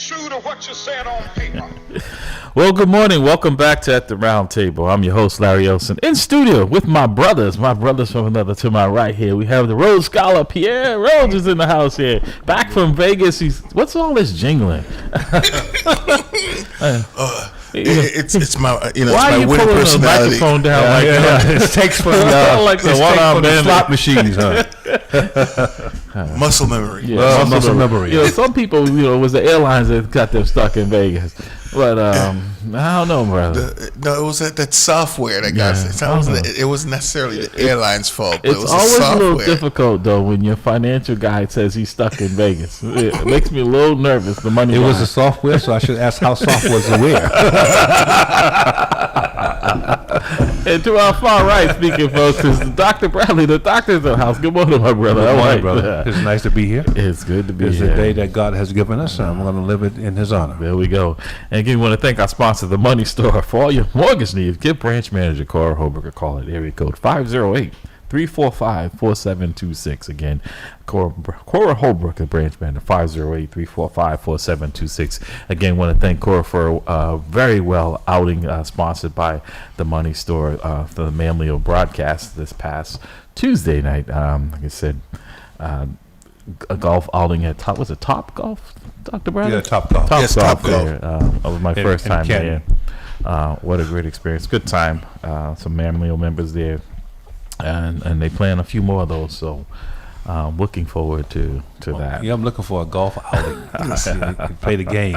true to what you said on paper. Well, good morning. Welcome back to At the Round Table. I'm your host, Larry Olson, in studio with my brothers from another to my right here. We have the Rhodes Scholar, Pierre Rhodes is in the house here. Back from Vegas. What's all this jingling? It's my why it's are my you winning pulling the personality. microphone down like that? It takes from like the one-arm bandit. slot machines, huh? Muscle memory. Yeah, muscle memory. You know, some people, it was the airlines that got them stuck in Vegas. But I don't know, brother. No, it was that software that got it. It wasn't necessarily the airline's fault. But It's it was always the a little software. difficult, though, when your financial guy says he's stuck in Vegas. It makes me a little nervous. The money It was guy. the software, so I should ask how soft was the wear. And to our far right, speaking, folks, is Dr. Bradley. The doctor's in the house. Good morning, my brother. Good All morning, right, brother. It's nice to be here. It's good to be It's here. a day that God has given us, and I'm going to live it in His honor. There we go. And again, we want to thank our sponsor, The Money Store. For all your mortgage needs, give branch manager Cora Holbrook a call at area code 508-345-4726. Again, Cora Holbrook, a branch manager, 508-345-4726. Again, want to thank Cora for a very well outing sponsored by The Money Store for the MAMLEO broadcast this past Tuesday night. Like I said, a golf outing at Top. Was it Top Golf, Dr. Bradley? Yeah, Top Golf. Yes, Top Golf. There. That was my first time there. What a great experience. Good time. Some MAMLEO members there. And they plan a few more of those. So looking forward to that. Yeah, I'm looking for a golf outing. Play the game,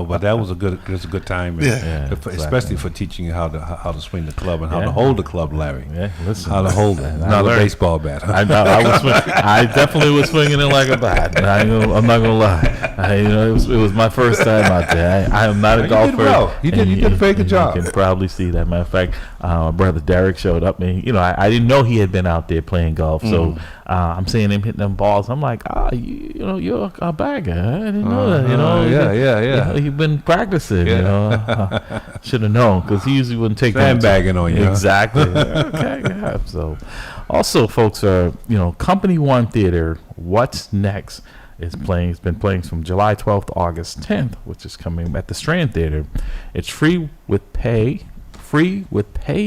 but that was a good time. Yeah. Especially for teaching you how to swing the club and how to hold the club, Larry. Yeah, listen. How to hold it, not a baseball bat. I definitely was swinging it like a bat. I'm not gonna lie. It was my first time out there. I am not a golfer. You did well. You did a very good job. You can probably see that. Matter of fact, my brother Derek showed up, and I didn't know he had been out there playing golf. So I'm seeing him hitting them balls. I'm like, you're a bagger. I didn't know that. Yeah. You've been practicing. Should have known, because he usually wouldn't take Sandbagging on you. Exactly. Okay. Yeah. So, also, folks, Company One Theater. What's Next? It's been playing from July 12th to August 10th, which is coming at the Strand Theater. It's free with pay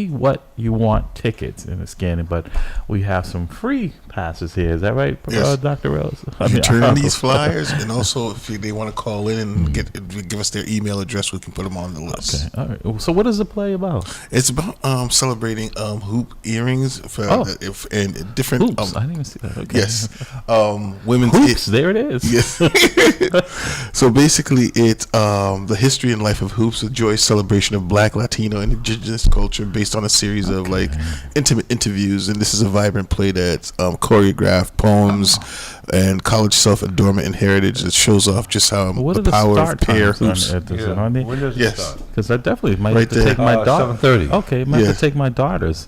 what you want tickets in the scanning, but we have some free passes here. Is that right, Yes. Dr. Rose? You turn these flyers, and also if they want to call in and give us their email address, we can put them on the list. Okay, all right. So what is the play about? It's about celebrating hoop earrings for and different. Hoops. I didn't even see that. Okay. Yes, women's Hoops. There it is. Yes. So basically, it's the history and life of hoops, a joyous celebration of Black, Latino, and Indigenous culture based on a series of intimate interviews. And this is a vibrant play that's choreographed poems and college self-adornment and heritage that shows off just how the power of pair hoops. When does it Yes. start? Because I definitely might Right have to there. take my daughter. 7:30. Okay, might have to take my daughters.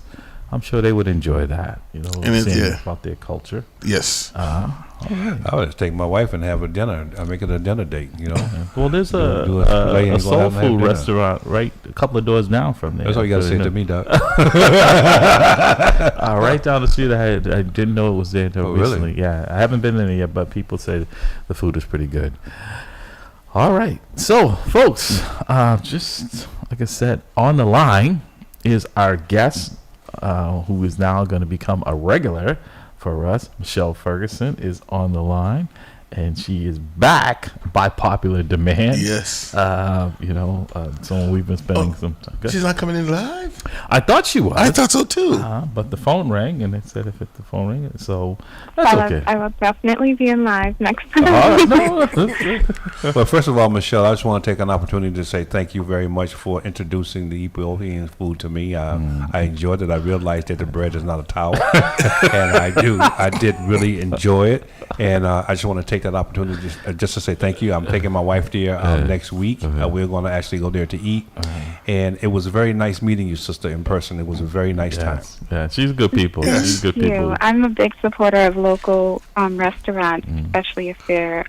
I'm sure they would enjoy that. Seeing about their culture. Yes. I would just take my wife and have a dinner. I make it a dinner date. Well, there's Do a a play and go soul out and have food dinner. restaurant right a couple of doors down from there. That's all you got to say to me, Doc. Right down the street. I didn't know it was there until Oh, really? recently. Yeah, I haven't been in there yet, but people say the food is pretty good. All right, so folks, just like I said, on the line is our guest, who is now going to become a regular for us. Michelle Ferguson is on the line, and she is back by popular demand. Yes. So we've been spending some time. She's not coming in live? I thought she was. I thought so too. But the phone rang, and it said if the phone rang, so that's okay. I will definitely be in live next time. Well, first of all, Michelle, I just want to take an opportunity to say thank you very much for introducing the Ethiopian food to me. I enjoyed it. I realized that the bread is not a towel, and I did really enjoy it. And I just want to take that opportunity just to say thank you. I'm taking my wife there next week. We're going to actually go there to eat. And it was a very nice meeting you, sister, in person. It was a very nice time. Yeah, she's good people. Yes. She's good Thank people. you. I'm a big supporter of local restaurants, especially if they're,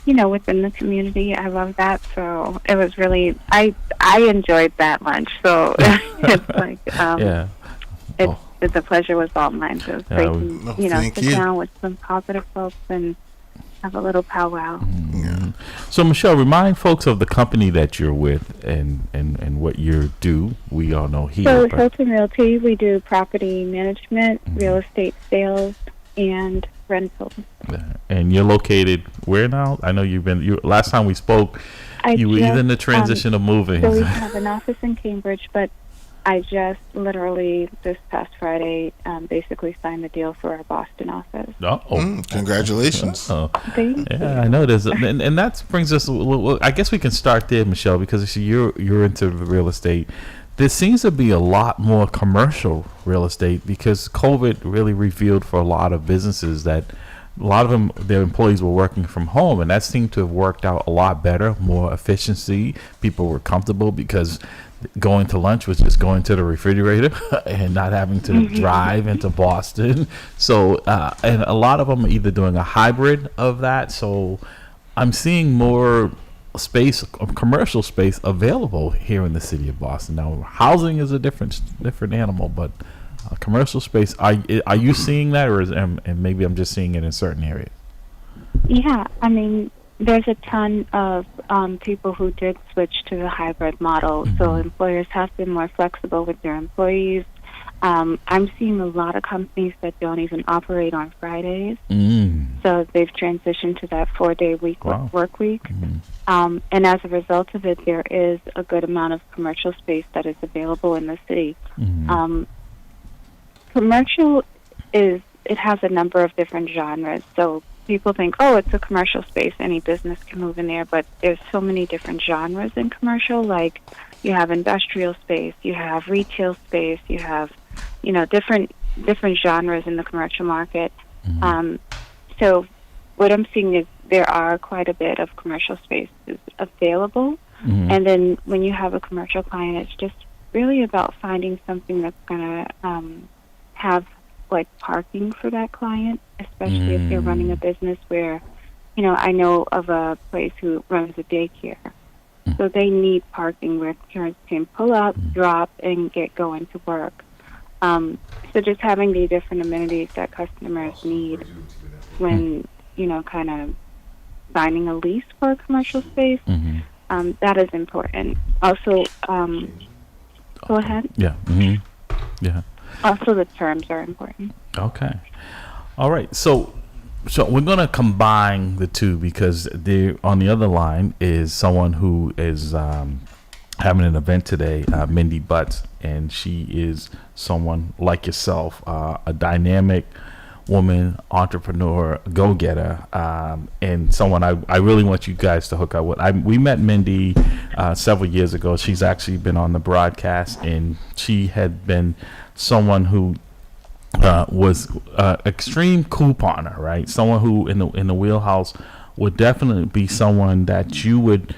within the community. I love that. So it was really, I enjoyed that lunch. So it's like, the pleasure was all mine. So it's great to, sit down with some positive folks and have a little powwow. So, Michelle, remind folks of the company that you're with and what you do. We all know here. So, but Hilton Realty, we do property management, real estate sales, and rentals. and you're located where now? I know you last time we spoke, you were either in the transition of moving. So we have an office in Cambridge, but I just literally this past Friday basically signed the deal for our Boston office. Congratulations. Thank you. Yeah, I know there's, and that brings us. Well, I guess we can start there, Michelle, because you're into real estate. There seems to be a lot more commercial real estate because COVID really revealed for a lot of businesses that a lot of them, their employees were working from home, and that seemed to have worked out a lot better, more efficiency. People were comfortable because going to lunch was just going to the refrigerator and not having to drive into Boston. So, and a lot of them are either doing a hybrid of that. So I'm seeing more space, commercial space available here in the city of Boston. Now, housing is a different animal, but commercial space, are you seeing that, or and maybe I'm just seeing it in certain areas? Yeah, I mean, there's a ton of people who did switch to the hybrid model, so employers have been more flexible with their employees. I'm seeing a lot of companies that don't even operate on Fridays, so they've transitioned to that 4-day work week. And as a result of it, there is a good amount of commercial space that is available in the city. Commercial it has a number of different genres, so people think, oh, it's a commercial space, any business can move in there, but there's so many different genres in commercial. Like, you have industrial space, you have retail space, you have, different genres in the commercial market. So what I'm seeing is there are quite a bit of commercial spaces available, and then when you have a commercial client, it's just really about finding something that's going to have like parking for that client, especially if they're running a business where, I know of a place who runs a daycare. So they need parking where parents can pull up, drop, and get going to work. So just having the different amenities that customers need when, kind of signing a lease for a commercial space, that is important. Also, go ahead. Yeah. Yeah. Also, the terms are important. Okay. All right. So we're going to combine the two because on the other line is someone who is having an event today, Mindy Butts, and she is someone like yourself, a dynamic woman, entrepreneur, go-getter, and someone I really want you guys to hook up with. We met Mindy several years ago. She's actually been on the broadcast, and she had been someone who was extreme couponer, right? Someone who in the wheelhouse would definitely be someone that you would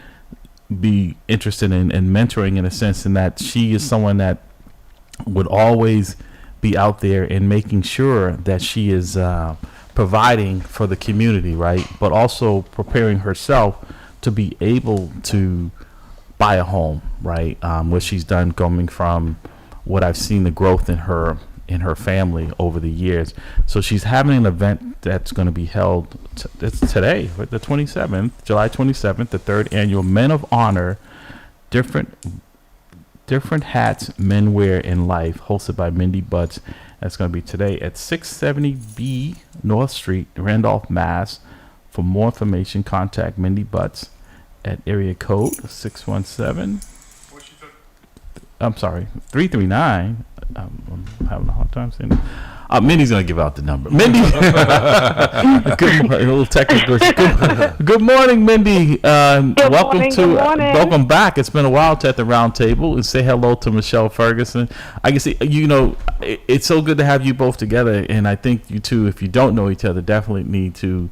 be interested in mentoring, in a sense, in that she is someone that would always be out there and making sure that she is providing for the community, right? But also preparing herself to be able to buy a home, right? What she's done, coming from what I've seen, the growth in her family over the years. So she's having an event that's going to be held it's today, the 27th, July 27th, the 3rd annual Men of Honor, different hats men wear in life, hosted by Mindy Butts. That's going to be today at 670B North Street, Randolph, Mass. For more information, contact Mindy Butts at area code 617. I'm sorry, 339. I'm having a hard time saying that. Mindy's gonna give out the number. Mindy, a little technical. Good morning, Mindy. Welcome back. It's been a while at the round table. And say hello to Michelle Ferguson. I can see, it's so good to have you both together, and I think you two, if you don't know each other, definitely need to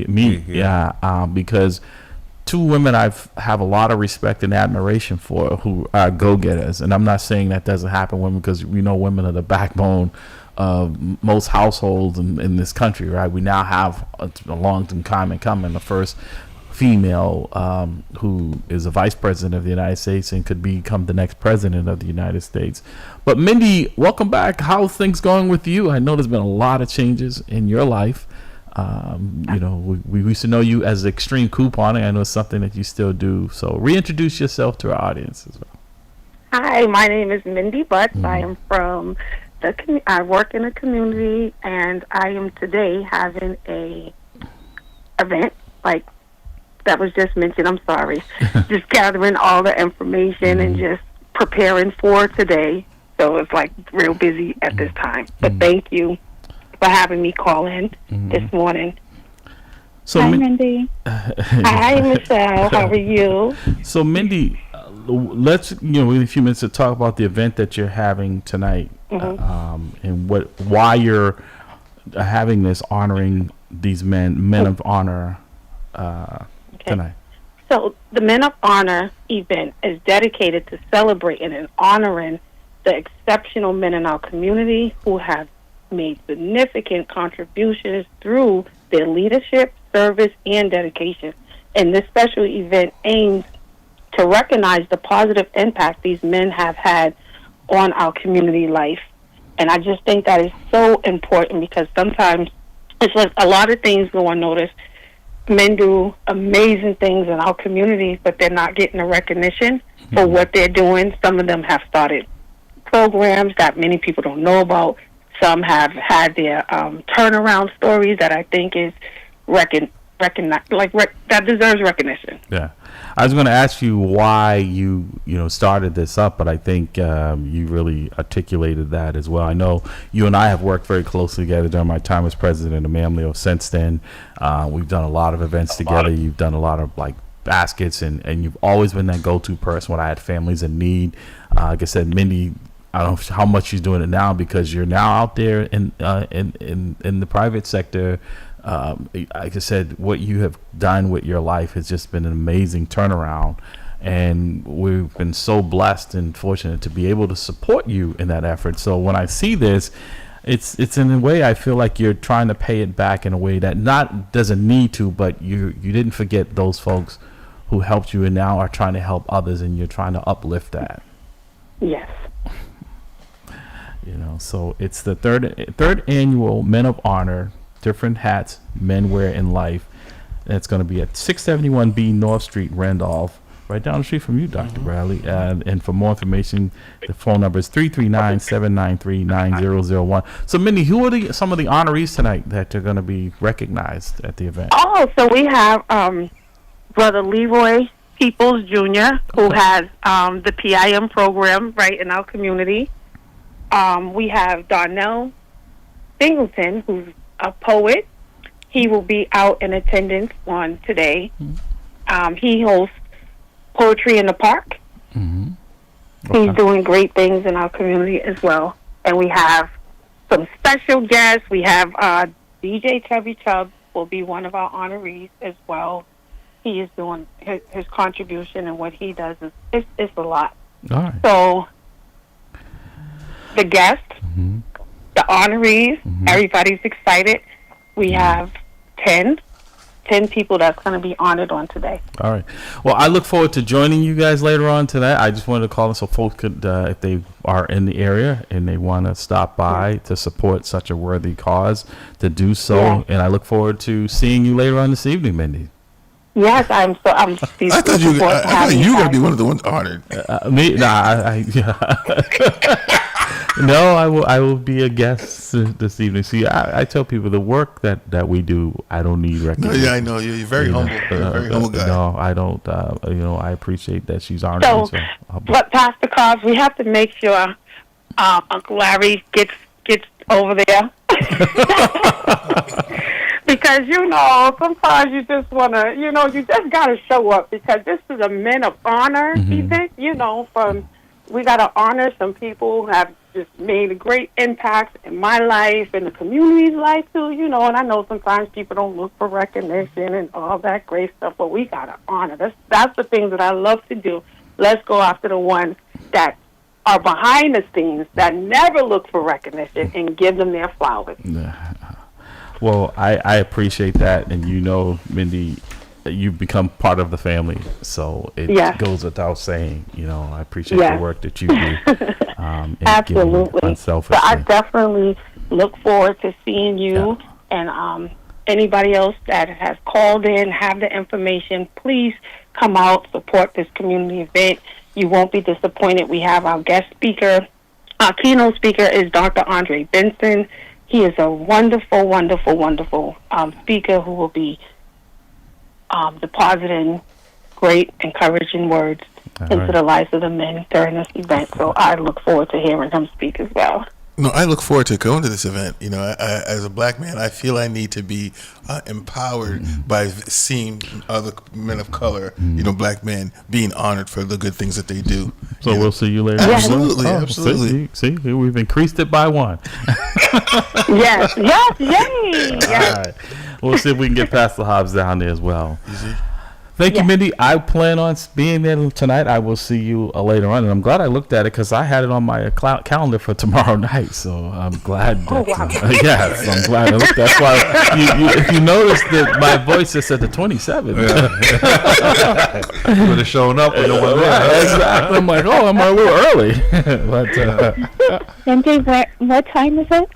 meet. Yeah, because two women I have a lot of respect and admiration for, who are go-getters, and I'm not saying that doesn't happen women, because women are the backbone of most households in this country, right? We now have a long time coming, the first female who is a vice president of the United States and could become the next president of the United States. But Mindy, welcome back. How are things going with you? I know there's been a lot of changes in your life. You know, we used to know you as extreme couponing. I know it's something that you still do. So reintroduce yourself to our audience as well. Hi, my name is Mindy Butts. I am from I work in a community, and I am today having a event like that was just mentioned. I'm sorry, just gathering all the information and just preparing for today. So it's like real busy at this time. But thank you for having me call in this morning. So Hi, Mindy. Hi, Michelle. How are you? So Mindy, let's in a few minutes to talk about the event that you're having tonight, and why you're having this, honoring these men of honor tonight. So the Men of Honor event is dedicated to celebrating and honoring the exceptional men in our community who have made significant contributions through their leadership, service, and dedication. And this special event aims to recognize the positive impact these men have had on our community life. And I just think that is so important, because sometimes it's like a lot of things go unnoticed. Men do amazing things in our communities, but they're not getting the recognition for what they're doing. Some of them have started programs that many people don't know about. Some have had their turnaround stories that I think is that deserves recognition. Yeah, I was going to ask you why you started this up, but I think you really articulated that as well. I know you and I have worked very closely together during my time as president of MAMLEO. Since then, we've done a lot of events together. You've done a lot of baskets, and you've always been that go-to person when I had families in need. Like I said, Mindy, I don't know how much she's doing it now, because you're now out there in the private sector. Like I said, what you have done with your life has just been an amazing turnaround, and we've been so blessed and fortunate to be able to support you in that effort. So when I see this, it's in a way I feel like you're trying to pay it back in a way that doesn't need to, but you didn't forget those folks who helped you and now are trying to help others, and you're trying to uplift that. Yes. So it's the third annual Men of Honor, different hats men wear in life. And it's going to be at 671B North Street, Randolph, right down the street from you, Dr. Bradley. And for more information, the phone number is 339-793-9001. So, Mindy, who are some of the honorees tonight that are going to be recognized at the event? Oh, so we have Brother Leroy Peoples Jr., who has the PIM program right in our community. We have Darnell Singleton, who's a poet. He will be out in attendance on today. He hosts Poetry in the Park. He's doing great things in our community as well. And we have some special guests. We have DJ Chubby Chubb will be one of our honorees as well. He is doing his contribution, and what he does is it's a lot. All right. So the guests, the honorees, everybody's excited. We have 10 people that's going to be honored on today. All right. Well, I look forward to joining you guys later on tonight. I just wanted to call in so folks could, if they are in the area and they want to stop by to support such a worthy cause, to do so. Yeah. And I look forward to seeing you later on this evening, Mindy. Yes, I'm. I thought you were going to be one of the ones honored. Me? Nah, No, I will be a guest this evening. See, I tell people the work that we do, I don't need recognition. No, yeah, I know. You're very humble. You're a very humble guy. No, I don't. I appreciate that she's honored. So, but Pastor Cobbs, we have to make sure Uncle Larry gets over there. Because, sometimes you just want to, you just got to show up, because this is a Men of Honor event, we got to honor some people who have just made a great impact in my life and the community's life too, and I know sometimes people don't look for recognition and all that great stuff, but we got to honor. That's the things that I love to do. Let's go after the ones that are behind the scenes, that never look for recognition, and give them their flowers. Well, I appreciate that, and Mindy, you've become part of the family, so it goes without saying. I appreciate the work that you do. Absolutely. So I definitely look forward to seeing you and anybody else that has called in, have the information, please come out, support this community event. You won't be disappointed. We have our guest speaker. Our keynote speaker is Dr. Andre Benson. He is a wonderful, wonderful, wonderful speaker who will be depositing great, encouraging words into the lives of the men during this event. So I look forward to hearing him speak as well. No, I look forward to going to this event. You know, I, as a black man, I feel I need to be empowered by seeing other men of color, you know, black men being honored for the good things that they do. So we'll see you later. Absolutely, Oh, absolutely. See, we've increased it by 1. Yes, yay! Yes. All right. We'll see if we can get Pastor Hobbs down there as well. Easy. Thank you, Mindy. I plan on being there tonight. I will see you later on. And I'm glad I looked at it because I had it on my calendar for tomorrow night. So I'm glad that, yes, I'm glad I looked. That's why if you notice that my voice is at the 27th. You would have shown up and no one there. Exactly. I'm like, I'm a little early. But Cindy, what time is it?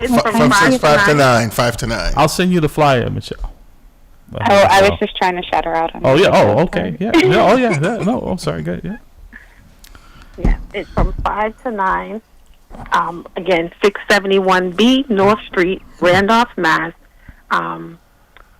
It's From 5 to 9. I'll send you the flyer, Michelle. Oh, I was just trying to shut her out. Oh, yeah. Oh, okay. Yeah. Oh, yeah. No, I'm sorry. Good. Yeah. Yeah, it's from 5 to 9. Again, 671B North Street, Randolph, Mass. 5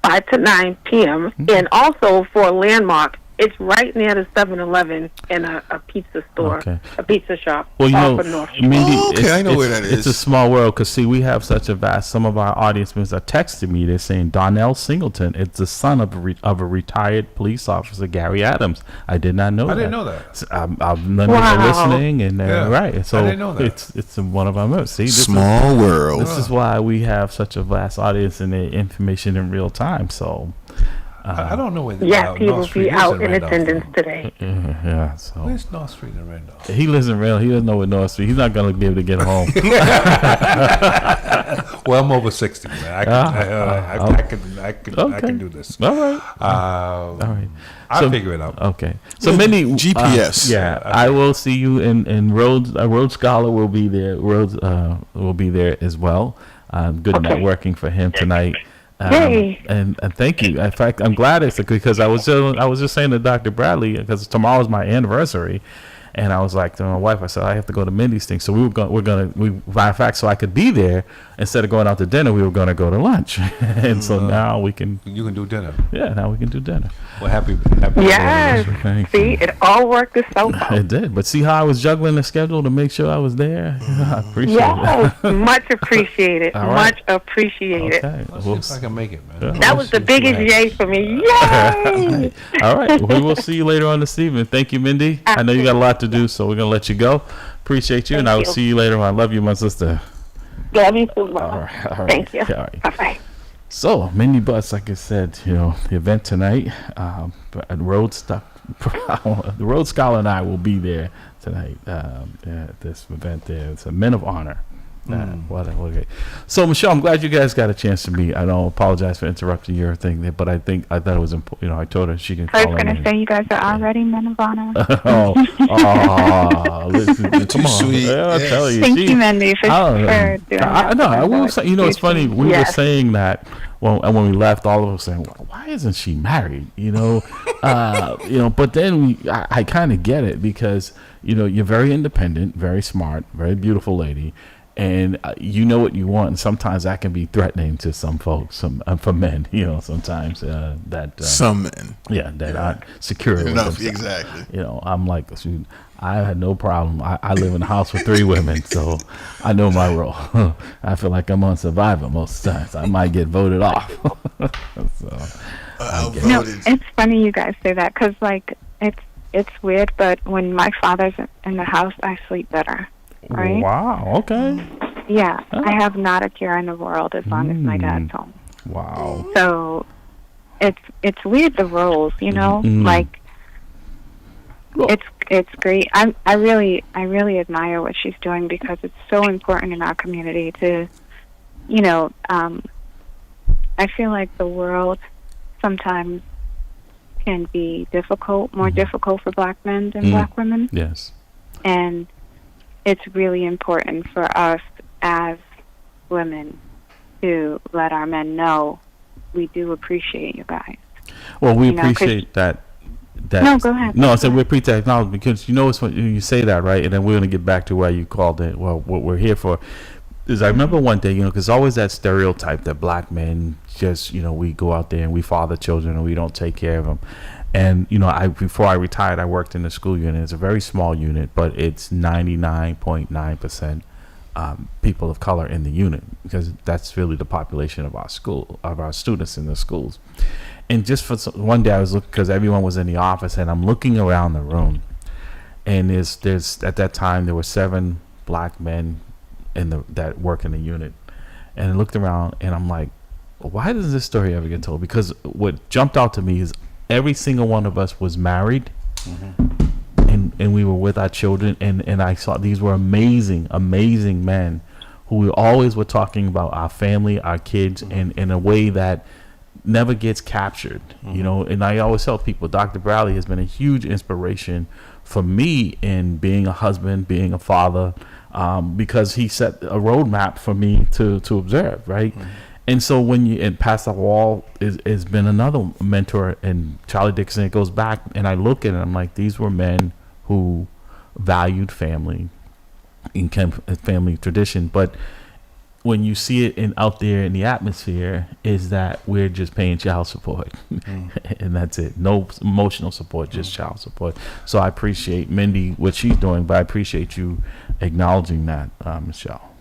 to 9 p.m. And also for a landmark, it's right near the 7-Eleven and a pizza store, a pizza shop. Well, you know, Mindy, I know where that is. It's a small world because, see, we have such a vast. Some of our audience members are texting me. They're saying Donnell Singleton. It's the son of a retired police officer, Gary Adams. I did not know that. I didn't know that. I'm listening, and right. So I didn't know that. It's one of our members. See, Small world. This is why we have such a vast audience and the information in real time. So. I don't know where the he will North Street be is out in Randolph, attendance though. today. Yeah. So Where's North Street in Randolph? he lives in Randolph. He doesn't know where North Street. He's not going to be able to get home. Well, I'm over 60, man. I can do this. All right. All right. I'll figure it out. Okay. So Mindy, GPS. I will see you in Rhodes. Rhodes Scholar will be there. Rhodes will be there as well. Good networking for him tonight. And thank you. In fact, I'm glad it's because I was just saying to Dr. Bradley because tomorrow's my anniversary, and I was like to my wife, I said I have to go to Mindy's thing. So matter of fact, so I could be there instead of going out to dinner, we were going to go to lunch, and so now we can. You can do dinner. Yeah, now we can do dinner. Well, happy. Yes. See, it all worked itself out. It did, but see how I was juggling the schedule to make sure I was there. I appreciate it. Much appreciated. All right. Much appreciated. Okay, Let's see if I can make it, man. That was the biggest yay for me. Yay! All right, we will see you later on this evening. Thank you, Mindy. I know you got a lot to do, so we're gonna let you go. Appreciate you, and I will see you later on. Love you, my sister. Love you too, All right. Thank you. All right. Bye-bye. So, Mindy Butts, like I said, the event tonight, at the Rhodes Scholar and I will be there tonight at this event there. It's a Men of Honor. So, Michelle, I'm glad you guys got a chance to meet. I don't apologize for interrupting your thing there, but I thought it was important. I told her she can call I was going to say you guys are already Men of Honor. Listen, come on. Sweet. Yeah, I'll tell you. Thank you, Mindy, for doing that. I will say, it's funny. We were saying that when we left, all of us saying, why isn't she married? But then I kind of get it because, you're very independent, very smart, very beautiful lady. And you know what you want, and sometimes that can be threatening to some folks, for men. Sometimes that some men, that aren't secure enough. Exactly. I'm like, shoot, I had no problem. I live in a house with 3 women, so I know my role. I feel like I'm on Survivor most times. I might get voted off. No, it's funny you guys say that because it's weird, but when my father's in the house, I sleep better. Right? Wow. Okay. Yeah, I have not a care in the world as long as my dad's home. Wow. So it's weird the roles, like it's great. I really admire what she's doing because it's so important in our community to, I feel like the world sometimes can be more difficult for black men than black women. Yes. And it's really important for us as women to let our men know we do appreciate you guys. Well, we You know, 'cause- appreciate that. No, go ahead. No, I said we appreciate that acknowledgement because it's when you say that, right? And then we're going to get back to why you called it. Well, what we're here for is I remember one day, because always that stereotype that black men just, we go out there and we father children and we don't take care of them. And, before I retired, I worked in the school unit. It's a very small unit, but it's 99.9% people of color in the unit because that's really the population of our school, of our students in the schools. And just for one day I was looking because everyone was in the office and I'm looking around the room and there's at that time there were 7 black men that work in the unit. And I looked around and I'm like, why doesn't this story ever get told? Because what jumped out to me is every single one of us was married and we were with our children and I saw these were amazing men who we always were talking about our family, our kids in a way that never gets captured, and I always tell people Dr. Bradley has been a huge inspiration for me in being a husband, being a father, because he set a roadmap for me to observe, right? And so and Pastor Wall has been another mentor, and Charlie Dixon, it goes back, and I look at it, I'm like, these were men who valued family and family tradition, but when you see it out there in the atmosphere is that we're just paying child support and that's it. No emotional support, just child support. So I appreciate Mindy, what she's doing, but I appreciate you acknowledging that, Michelle.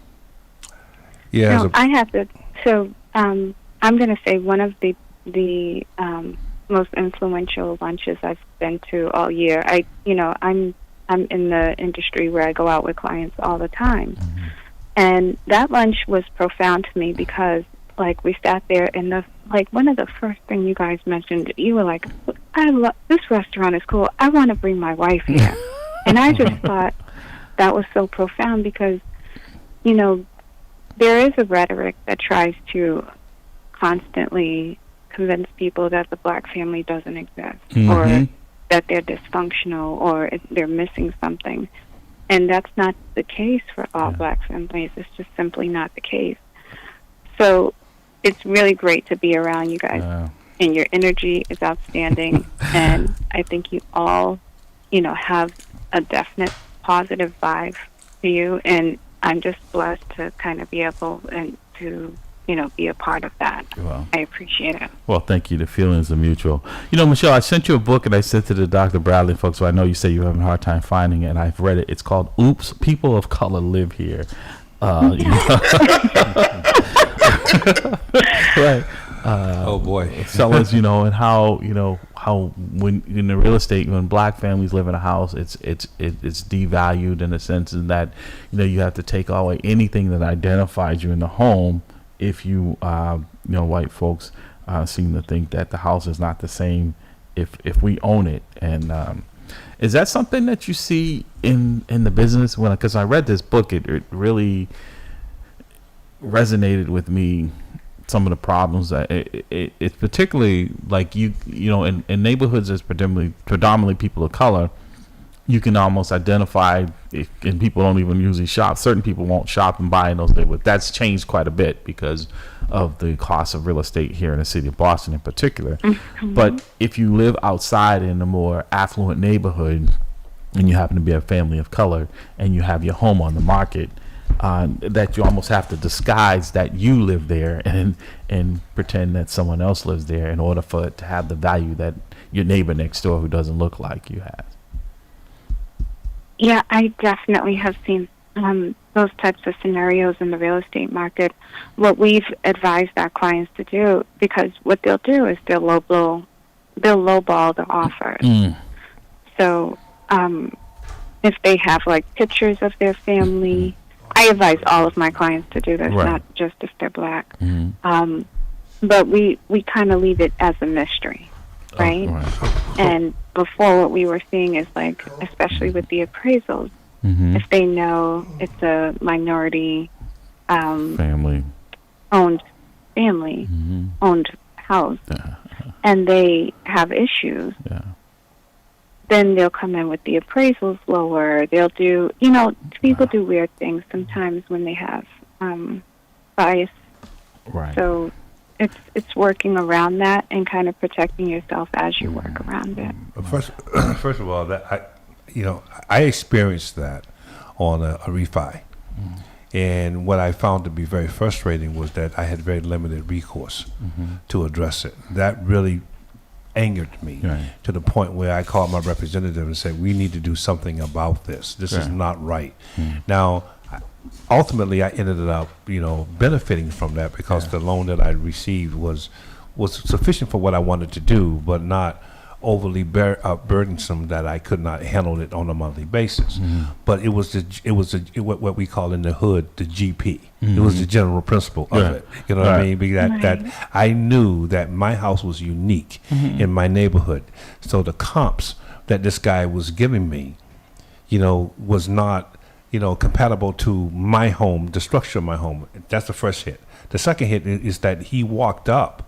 Yeah. No, I have to. So I'm going to say one of the most influential lunches I've been to all year. I'm in the industry where I go out with clients all the time. And that lunch was profound to me because, we sat there and one of the first thing you guys mentioned, you were like, I love this restaurant is cool. I want to bring my wife here. And I just thought that was so profound because, there is a rhetoric that tries to constantly convince people that the black family doesn't exist or that they're dysfunctional or they're missing something. And that's not the case for all black families. It's just simply not the case. So it's really great to be around you guys. And your energy is outstanding. And I think you all, have a definite positive vibe to you. And I'm just blessed to kind of be able to be a part of that. Well, I appreciate it. Well, thank you. The feelings are mutual. Michelle, I sent you a book and I sent it to the Dr. Bradley folks, so I know you say you're having a hard time finding it, and I've read it. It's called Oops, People of Color Live Here. Right. Oh boy. Sellers, and how when in the real estate, when black families live in a house, it's devalued in the sense that you have to take away anything that identifies you in the home. If you white folks seem to think that the house is not the same if we own it. And is that something that you see in the business? Because I read this book, it really resonated with me. Some of the problems that it's particularly in neighborhoods that's predominantly people of color, you can almost identify, and people don't even usually shop. Certain people won't shop and buy in those neighborhoods. That's changed quite a bit because of the cost of real estate here in the city of Boston in particular. But if you live outside in a more affluent neighborhood and you happen to be a family of color and you have your home on the market, that you almost have to disguise that you live there and pretend that someone else lives there in order for it to have the value that your neighbor next door who doesn't look like you has. Yeah, I definitely have seen those types of scenarios in the real estate market. What we've advised our clients to do, because what they'll do is they'll lowball the offers. So if they have pictures of their family, I advise all of my clients to do this, not just if they're black. But we kind of leave it as a mystery, right? And before, what we were seeing is especially with the appraisals, if they know it's a minority family owned house and they have issues, then they'll come in with the appraisals lower. They'll do, people do weird things sometimes when they have bias Right. So it's working around that and kind of protecting yourself as you work around it. First of all, I experienced that on a refi, and what I found to be very frustrating was that I had very limited recourse to address it. That really angered me to the point where I called my representative and said, "We need to do something about this. This is not right." Now, ultimately, I ended up, benefiting from that because the loan that I received was sufficient for what I wanted to do, but not overly burdensome that I could not handle it on a monthly basis. But it was what we call in the hood the GP. It was the general principle of it. You know what I mean? Because that I knew that my house was unique in my neighborhood, so the comps that this guy was giving me, was not compatible to my home, the structure of my home. That's the first hit. The second hit is that he walked up,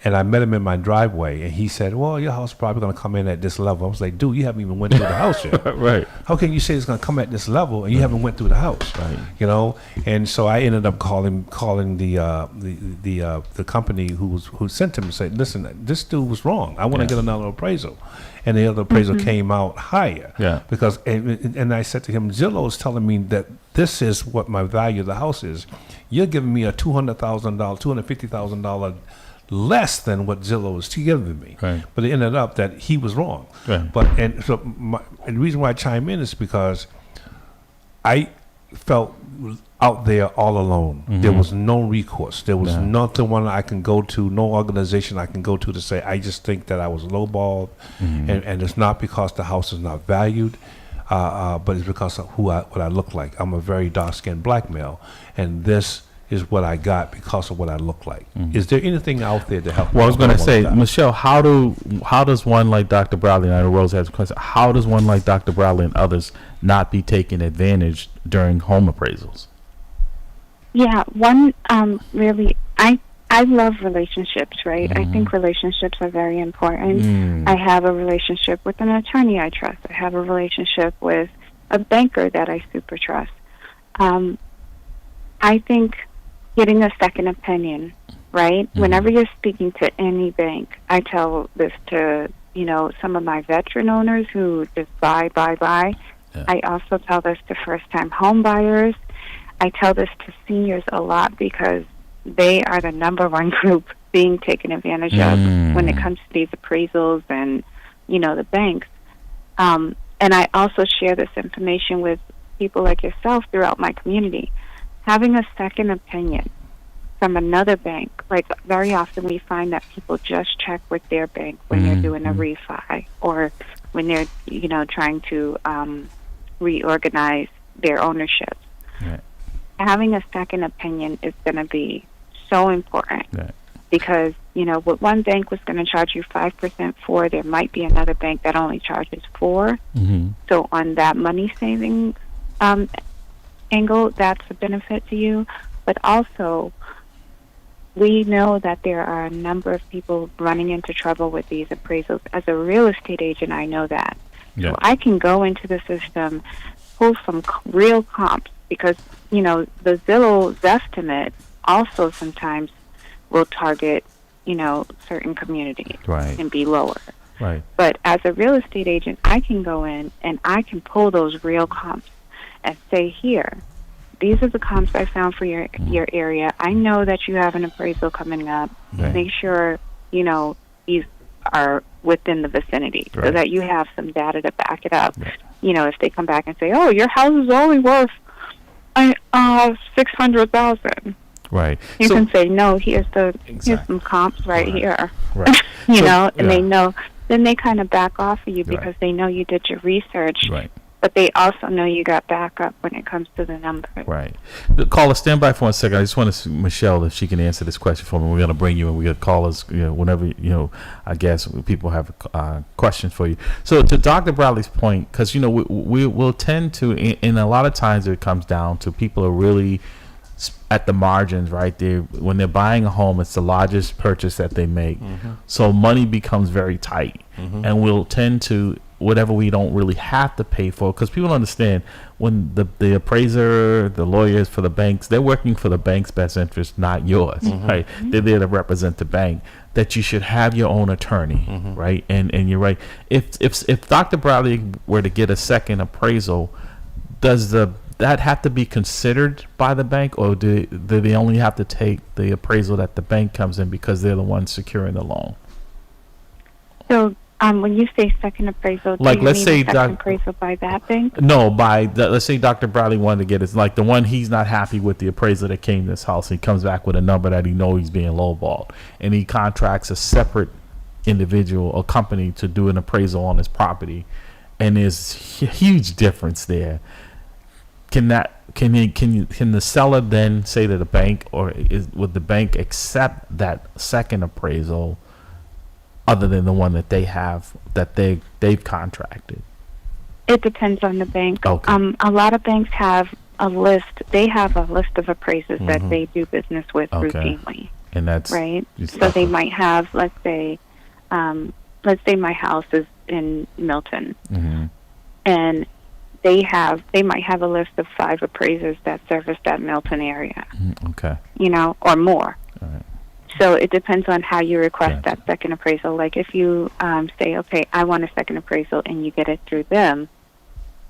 and I met him in my driveway, and he said, "Well, your house is probably going to come in at this level." I was like, "Dude, you haven't even went through the house yet." Right. How can you say it's going to come at this level and you haven't went through the house? Right. And so I ended up calling the company who sent him and said, "Listen, this dude was wrong. I want to get another appraisal." And the other appraisal came out higher. Yeah. Because and I said to him, "Zillow is telling me that this is what my value of the house is. You're giving me a $200,000, $250,000 less than what Zillow is giving me." Right. But it ended up that he was wrong. Right. And the reason why I chime in is because I felt out there all alone. There was no recourse. There was nothing one I can go to, no organization I can go to say, I just think that I was lowballed. And it's not because the house is not valued, but it's because of what I look like. I'm a very dark-skinned black male, and this is what I got because of what I look like. Is there anything out there to help? Well, I was going to say, Michelle, how does one like Dr. Bradley, and I know Rose has a question, how does one like Dr. Bradley and others not be taking advantage during home appraisals? Yeah, really, I love relationships, right? I think relationships are very important. I have a relationship with an attorney I trust. I have a relationship with a banker that I super trust. I think getting a second opinion, right? Whenever you're speaking to any bank, I tell this to, some of my veteran owners who just buy. Yeah. I also tell this to first-time home buyers. I tell this to seniors a lot because they are the number one group being taken advantage of when it comes to these appraisals and, the banks. And I also share this information with people like yourself throughout my community. Having a second opinion from another bank, like very often we find that people just check with their bank when they're doing a refi or when they're, trying to reorganize their ownership. Right. Having a second opinion is going to be so important because, what one bank was going to charge you 5% for, there might be another bank that only charges 4%. So on that money saving angle, that's a benefit to you. But also, we know that there are a number of people running into trouble with these appraisals. As a real estate agent, I know that. Yeah. So I can go into the system, pull some real comps, because, the Zillow's estimate also sometimes will target, certain communities and be lower. Right. But as a real estate agent, I can go in and I can pull those real comps and say, here, these are the comps I found for your area. I know that you have an appraisal coming up. Right. Make sure, these are within the vicinity so that you have some data to back it up. Right. If they come back and say, oh, your house is only worth $600,000. Right. You can say, no, here's some comps right here. Right. And they know, then they kind of back off of you because they know you did your research. Right. But they also know you got backup when it comes to the numbers. Right. Caller, stand by for 1 second. I just want to see Michelle if she can answer this question for me. We're going to bring you in. We're going to call us, whenever, I guess people have questions for you. So to Dr. Bradley's point, because, we'll tend to, and a lot of times it comes down to people are really at the margins, right? When they're buying a home, it's the largest purchase that they make. So money becomes very tight. And we'll tend to whatever we don't really have to pay for, because people understand when the appraiser, the lawyers for the banks, they're working for the bank's best interest, not yours, right? They're there to represent the bank. That you should have your own attorney, right? And you're right. If Dr. Bradley were to get a second appraisal, does that have to be considered by the bank, or do they only have to take the appraisal that the bank comes in because they're the ones securing the loan? So when you say second appraisal, Like, do you let's mean say a second appraisal by that bank? No, let's say Dr. Bradley wanted to get it, like the one he's not happy with the appraiser that came to this house. He comes back with a number that he knows he's being lowballed, and he contracts a separate individual or company to do an appraisal on his property, and there's a huge difference there. Can the seller then say to the bank, or would the bank accept that second appraisal other than the one that they have, that they've contracted? It depends on the bank. Okay. A lot of banks have a list. They have a list of appraisers that they do business with routinely, and that's right. So they might have, let's say my house is in Milton, and they might have a list of 5 appraisers that service that Milton area. Okay. Or more. All right. So it depends on how you request that second appraisal. Like if you say, okay, I want a second appraisal, and you get it through them,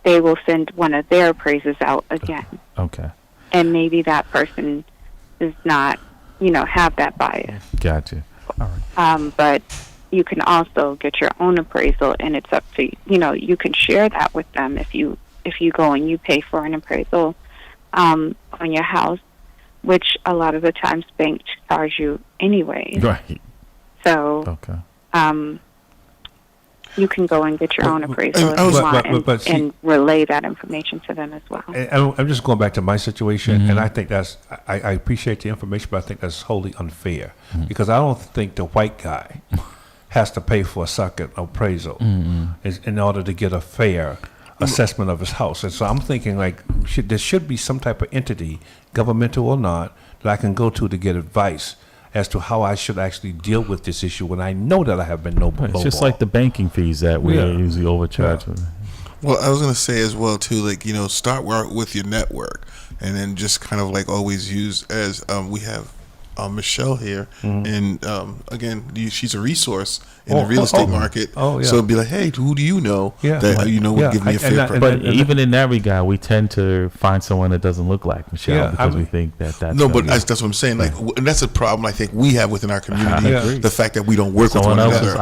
they will send one of their appraisers out again. Okay. And maybe that person does not, have that bias. Gotcha. All right. But you can also get your own appraisal, and it's up to you can share that with them if you go and you pay for an appraisal on your house, which a lot of the times banks charge you anyway. Right. So okay. You can go and get your own appraisal if you want, and relay that information to them as well. I'm just going back to my situation, and I think I appreciate the information, but I think that's wholly unfair, because I don't think the white guy has to pay for a second appraisal in order to get a fair assessment of his house. And so I'm thinking, like, there should be some type of entity, governmental or not, that I can go to get advice as to how I should actually deal with this issue when I know that I have been It's just like the banking fees that we usually overcharge. Yeah. Well, I was going to say as well, too, like, start with your network, and then just kind of like always use, as we have Michelle here, and again, she's a resource in the real estate market. So it'd be like, hey, who do you know that would give me a fair price? But even in that regard, we tend to find someone that doesn't look like Michelle because we think that's but that's what I'm saying. Like, and that's a problem I think we have within our community. The fact that we don't work with one another.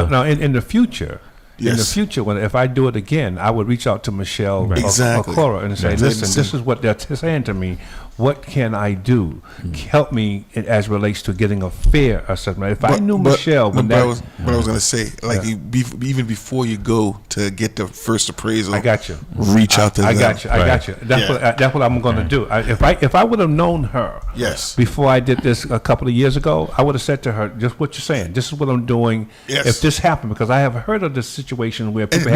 Now, in the future. Yes. In the future, if I do it again, I would reach out to Michelle or Cora and say, listen, this is what they're saying to me. What can I do? Help me as relates to getting a fair assessment. If I knew Michelle, what I was going to say, like, even before you go to get the first appraisal, I got you. Reach out to them. I got you. That's what I'm going to do. If I would have known her, before I did this a couple of years ago, I would have said to her, just what you're saying. This is what I'm doing. Yes. If this happened, because I have heard of this situation where people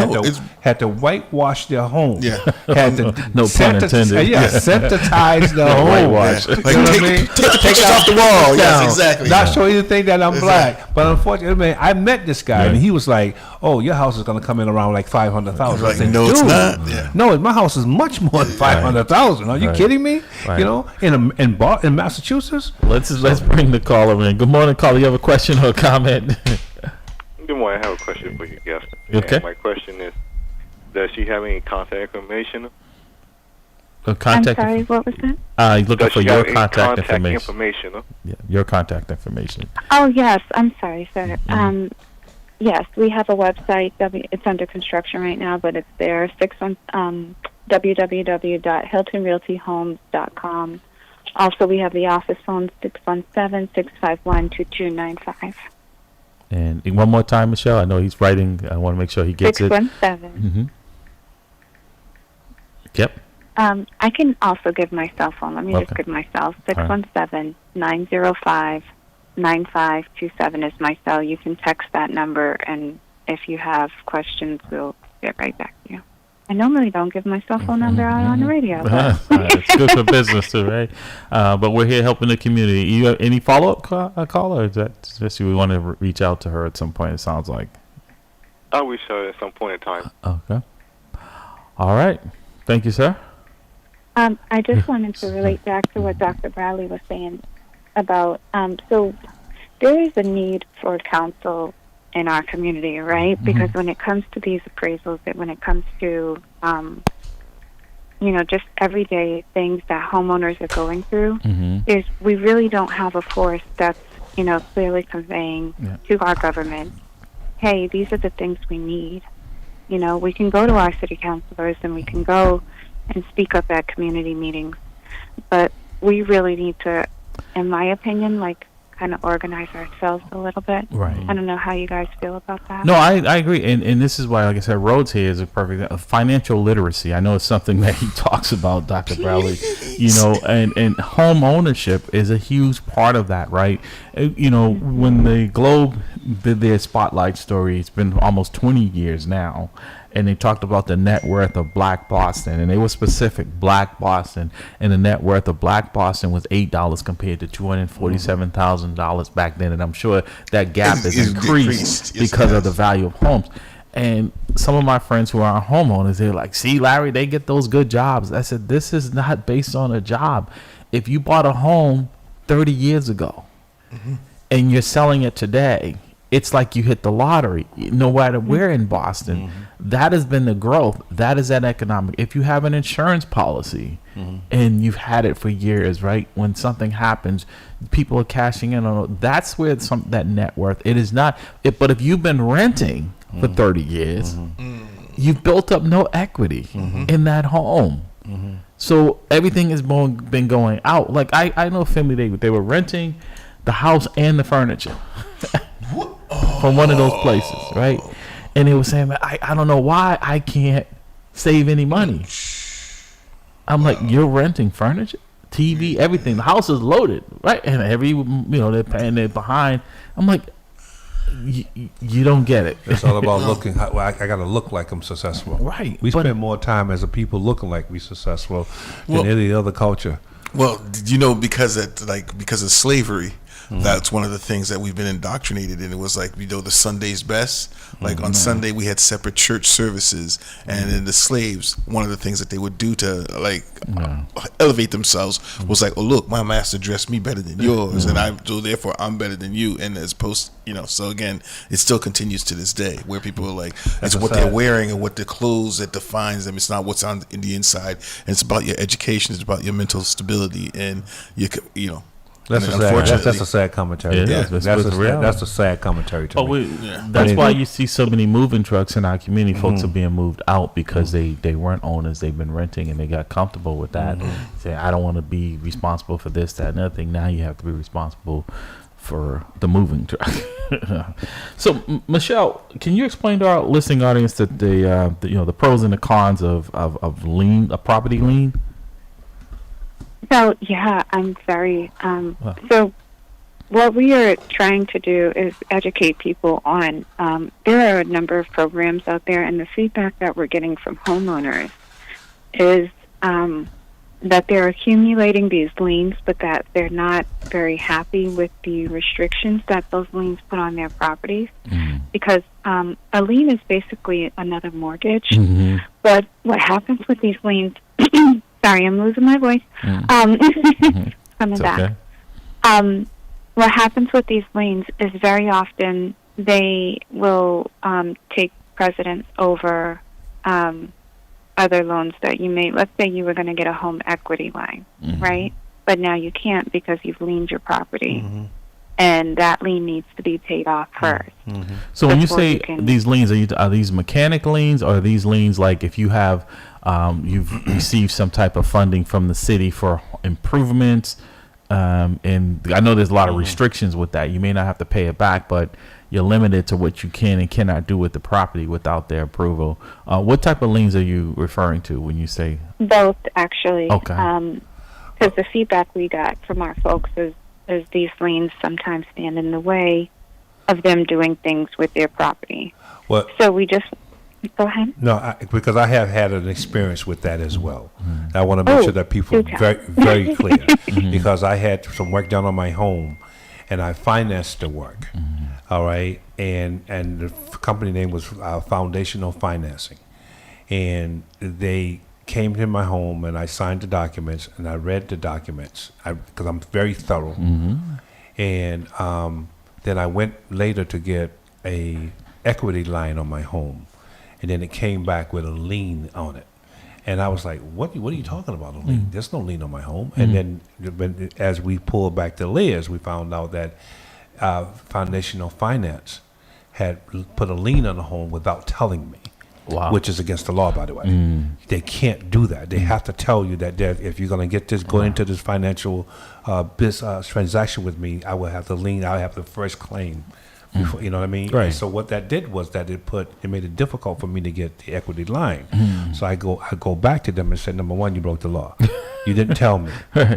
had to whitewash their home. Had to no pun intended. Sensitize the home. Whitewash. Like, take it off the wall. Yes, exactly. Not show you think that I'm black, but unfortunately, I met this guy and he was like, "Oh, your house is going to come in around like $500,000." Like, I said, no, it's not. No, my house is much more than $500,000. Are you kidding me? In Massachusetts. Let's bring the caller in. Good morning, caller. You have a question or a comment? Good morning. I have a question for you, guest. Okay. And my question is, does she have any contact information? I'm sorry, what was that? You're looking for your contact information. Information? Yeah, your contact information. Oh, yes. I'm sorry, sir. Yes, we have a website. It's under construction right now, but it's there. www.hiltonrealtyhomes.com. Also, we have the office phone, 617-651-2295. And one more time, Michelle. I know he's writing. I want to make sure he gets 617. Yep. I can also give my cell phone. Let me just give myself. 617-905-9527 is my cell. You can text that number, and if you have questions, we'll get right back to you. I normally don't give my cell phone number out on the radio. It's good for business too, right? But we're here helping the community. You have any follow-up call, or is that just you want to reach out to her at some point, it sounds like? I'll reach out at some point in time. Okay. All right. Thank you, sir. I just wanted to relate back to what Dr. Bradley was saying about, so there is a need for counsel in our community, right? Mm-hmm. Because when it comes to these appraisals, when it comes to, just everyday things that homeowners are going through, is we really don't have a force that's, clearly conveying to our government, hey, these are the things we need. We can go to our city councilors and we can go and speak up at community meetings, but we really need to, in my opinion, kind of organize ourselves a little bit. Right. I don't know how you guys feel about that. No, I agree, and this is why, like I said, Rhodes here is a perfect financial literacy. I know it's something that he talks about, Dr. Bradley. And home ownership is a huge part of that, right? When the Globe did their spotlight story, it's been almost 20 years now. And they talked about the net worth of Black Boston, and they were specific, Black Boston, and the net worth of Black Boston was $8 compared to $247,000 back then, and I'm sure that gap has increased because of the value of homes. And some of my friends who are homeowners, they're like, see, Larry, they get those good jobs. I said, this is not based on a job. If you bought a home 30 years ago and you're selling it today, it's like you hit the lottery, no matter where in Boston. That has been the growth. That is that economic. If you have an insurance policy and you've had it for years, right? When something happens, people are cashing in on it. That's where that net worth. It is not. But if you've been renting for 30 years, you've built up no equity in that home. So everything has been going out. Like I know a family, they were renting the house and the furniture. From one of those places, right? And they were saying, I don't know why I can't save any money. I'm like, you're renting furniture, TV, everything. The house is loaded, right? And they're paying it behind. I'm like, you don't get it. It's all about looking. I got to look like I'm successful. Right. We spend more time as a people looking like we successful than any other culture. Well, because of slavery, that's one of the things that we've been indoctrinated in. It was like, the Sunday's best. Like on Sunday, we had separate church services, and then the slaves, one of the things that they would do to elevate themselves was like, oh, look, my master dressed me better than yours, and so therefore I'm better than you. And as opposed, so again, it still continues to this day where people are like, it's what they're wearing and what their clothes that defines them. It's not what's on in the inside. And it's about your education. It's about your mental stability and That's a sad commentary. Yeah, that's a sad commentary to me. That's why you see so many moving trucks in our community. Folks are being moved out because they weren't owners. They've been renting and they got comfortable with that. Say, I don't want to be responsible for this, that, and other thing. Now you have to be responsible for the moving truck. So, Michelle, can you explain to our listening audience that the pros and the cons of lien, a property lien? So, yeah, I'm very, so what we are trying to do is educate people on, there are a number of programs out there, and the feedback that we're getting from homeowners is that they're accumulating these liens, but that they're not very happy with the restrictions that those liens put on their properties. Because a lien is basically another mortgage, but what happens with these liens... Sorry, I'm losing my voice. Coming back. Okay. What happens with these liens is very often they will take precedence over other loans that you may. Let's say you were going to get a home equity line, right? But now you can't because you've liened your property. And that lien needs to be paid off first. So when you say these liens, are these mechanic liens, or are these liens like if you have you've received some type of funding from the city for improvements? And I know there's a lot of restrictions with that. You may not have to pay it back, but you're limited to what you can and cannot do with the property without their approval. What type of liens are you referring to when you say? Both, actually. Okay. Because the feedback we got from our folks is these liens sometimes stand in the way of them doing things with their property. What? So we just... Go ahead. No, because I have had an experience with that as well. I want to make sure that people are very, very clear. Because I had some work done on my home, and I financed the work. All right, and the company name was Foundational Financing, and they came to my home, and I signed the documents, and I read the documents because I'm very thorough, and then I went later to get a equity line on my home, and then it came back with a lien on it. And I was like, what are you talking about, a lien? There's no lien on my home. And then as we pulled back the layers, we found out that Foundational Finance had put a lien on the home without telling me. Wow. Which is against the law, by the way. They can't do that. They have to tell you that if you're going to get this, go into this financial transaction with me, I will have the lien, I will have the first claim. Before, you know what I mean? Right. And so what that did was that it made it difficult for me to get the equity line. So I go back to them and said, number one, you broke the law. You didn't tell me.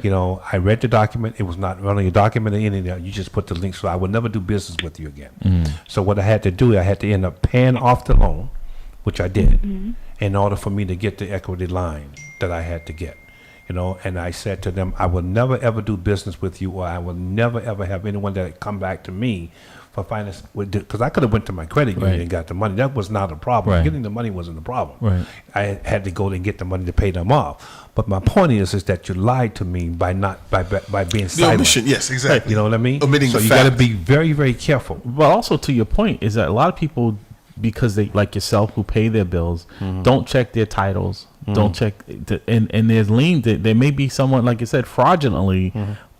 You know, I read the document. It was not really a document or anything. You just put the link, so I would never do business with you again. So what I had to do, I had to end up paying off the loan, which I did, in order for me to get the equity line that I had to get. You know, and I said to them, I will never ever do business with you, or I will never ever have anyone that come back to me for finance, because I could have went to my credit union and got the money. That was not a problem. Getting the money wasn't a problem. I had to go and get the money to pay them off. But my point is that you lied to me by being silent. Omission, yes, exactly. You know what I mean? Omitting so the you got to be very, very careful. But also to your point is that a lot of people, because they like yourself who pay their bills, don't check their titles, don't check, and there's lien. There may be someone, like you said, fraudulently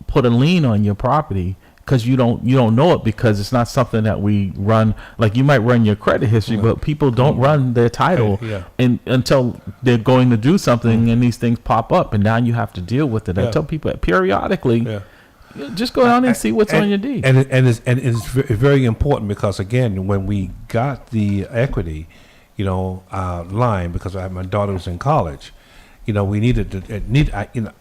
put a lien on your property because you don't know it, because it's not something that we run. Like you might run your credit history, but people don't run their title and until they're going to do something, and these things pop up, and now you have to deal with it. I tell people periodically. Just go down and see what's on your deed. And it's very important, because again, when we got the equity, line, because my daughter was in college, we needed to